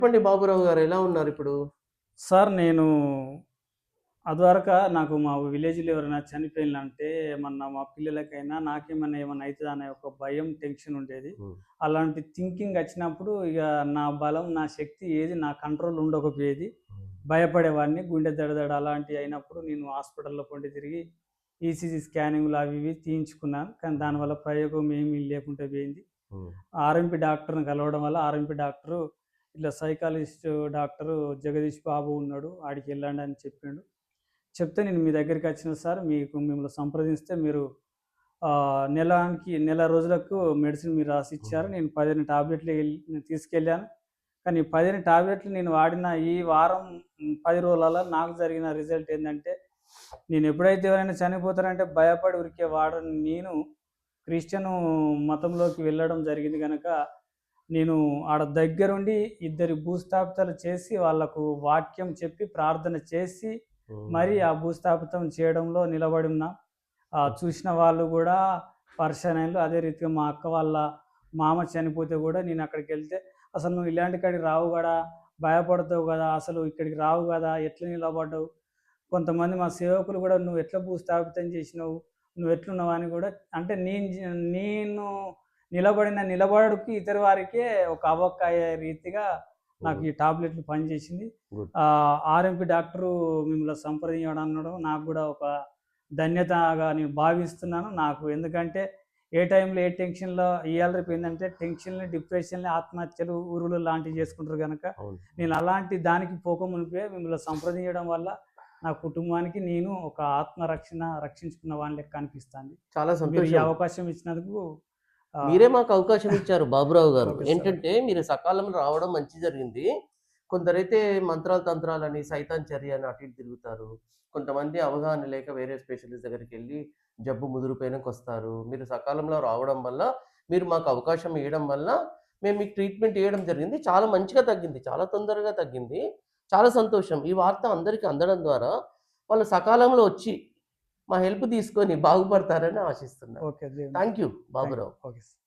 చెప్పండి బాబురావు గారు, ఎలా ఉన్నారు ఇప్పుడు? సార్ నేను అదివరక నాకు మా విలేజ్‌లో ఎవరైనా చనిపోయినలంటే ఏమన్నా మా పిల్లలకైనా, నాకేమన్నా ఏమన్నా అయితదా అనే ఒక భయం, టెన్షన్ ఉండేది. హ్మ్. అలాంటి థింకింగ్ వచ్చినప్పుడు ఇగ నా బలం, నా శక్తి ఏది నా కంట్రోల్ ఉండకపోయేది. హ్మ్. భయపడేవాడిని. గుండె దడదడ అలాంటివి అయినప్పుడు నేను హాస్పిటల్‌లో పొంటి తిరిగి ఈసీజీ స్కానింగ్‌లు అవి ఇవి తీయించుకున్నాను. కానీ దానివల్ల ప్రయోగం ఏమీ లేకుండా పోయింది. హ్మ్. ఆర్ఎంపీ డాక్టర్‌ని కలవడం వల్ల ఆర్ఎంపీ డాక్టరు ఇట్లా సైకాలజిస్ట్ డాక్టరు జగదీష్ బాబు ఉన్నాడు. ఆడికెళ్ళండి అని చెప్పిండు. చెప్తే నేను మీ దగ్గరికొచ్చిన సార్ మిమ్మల్ని సంప్రదిస్తే మీరు నెల రోజులకు మెడిసిన్ మీరు రాసిచ్చారు. హ్మ్. నేను 15 టాబ్లెట్లు తీసుకెళ్ళాను. కానీ 15 టాబ్లెట్లు నేను వాడిన ఈ వారం 10 రోజులలో నాకు జరిగిన రిజల్ట్ ఏందంటే, నేను ఎప్పుడైతే ఎవరైనా చనిపోతారంటే భయపడి ఊరికే వాడని నేను క్రిస్టియను మతంలోకి వెళ్ళడం జరిగింది గనక, నేను ఆడ దగ్గరుండి ఇద్దరి భూస్థాపితాలు చేసి, వాళ్ళకు వాక్యం చెప్పి, ప్రార్థన చేసి, మరి హ్మ్. ఆ భూస్థాపితం చేయడంలో నిలబడి ఉన్నా. ఓకే. చూసిన వాళ్ళు గూడా పరేషానయిన్లు. అదే రీతిగా మా అక్క వాళ్ళ మామ చనిపోతే గూడా నేనక్కడికెళ్తే, "అసలు నువ్వు ఇలాంటి కాడికి రావు గదా! భయపడతావు గదా! అసలు ఇక్కడికి రావు గదా! ఎట్లా నిలబడ్డావు?" కొంతమంది మా సేవకులు గూడా "నువ్వెట్లా భూస్థాపితం చేసినవు? నువ్వెట్లున్నావు?" అని గూడా అంటే నేను నిలబడిన నిలబడుడుకి ఇతరి వారికే ఒక అయ్యే రీతిగా నాకు హ్మ్. ఈ టాబ్లెట్లు పనిచేసింది. గుడ్. ఆర్ఎంపీ డాక్టరు మిమ్మల్ని సంప్రదించడం అనడం నాకు గూడా ఒక ధన్యతగా నేను భావిస్తున్నాను. నాకు ఎందుకంటే ఏ టైంలో ఏ టెన్షన్‌లో ఇయాల రేపు ఏందంటే టెన్షన్‌లు, డిప్రెషన్‌లు, ఆత్మహత్యలు, ఉరువులు లాంటివి చేసుకుంటారు గనక అవును. నేను అలాంటి దానికి పోకమునుపే మిమ్మల్ని సంప్రదించడం వల్ల నా కుటుంబానికి నేను ఒక రక్షించుకున్న వాని లెక్క అనిపిస్తాంది. చాలా మీరు ఈ సంతోషం. అవకాశం ఇచ్చినందుకు మీరే ఆహ్, మాకు అవకాశం ఇచ్చారు బాబురావు గారు. Okay sir. ఏంటంటే మీరు సకాలంలో రావడం మంచి జరిగింది. కొందరైతే మంత్రాలు, తంత్రాలని, సైతాన్ చర్య అని అటు ఇటు తిరుగుతారు. కొంతమంది అవగాహన లేక వేరే స్పెషలిస్ట్ దగ్గరికెళ్ళి జబ్బు ముదిరిపోయినంకొస్తారు. మీరు సకాలంలో రావడం వల్ల, మీరు మాకు అవకాశం ఇయ్యడం వల్ల, మేము మీకు ట్రీట్మెంట్ ఇయ్యడం జరిగింది. చాలా మంచిగా తగ్గింది. చాలా తొందరగా తగ్గింది. చాలా సంతోషం. ఈ వార్త అందరికి అందడం ద్వారా వాళ్ళు సకాలంలో వచ్చి మా హెల్ప్ తీసుకొని బాగుపడతారని ఆశిస్తున్నాను. ఓకే. దేవుని thank you thank you. Baburao. Okay sir.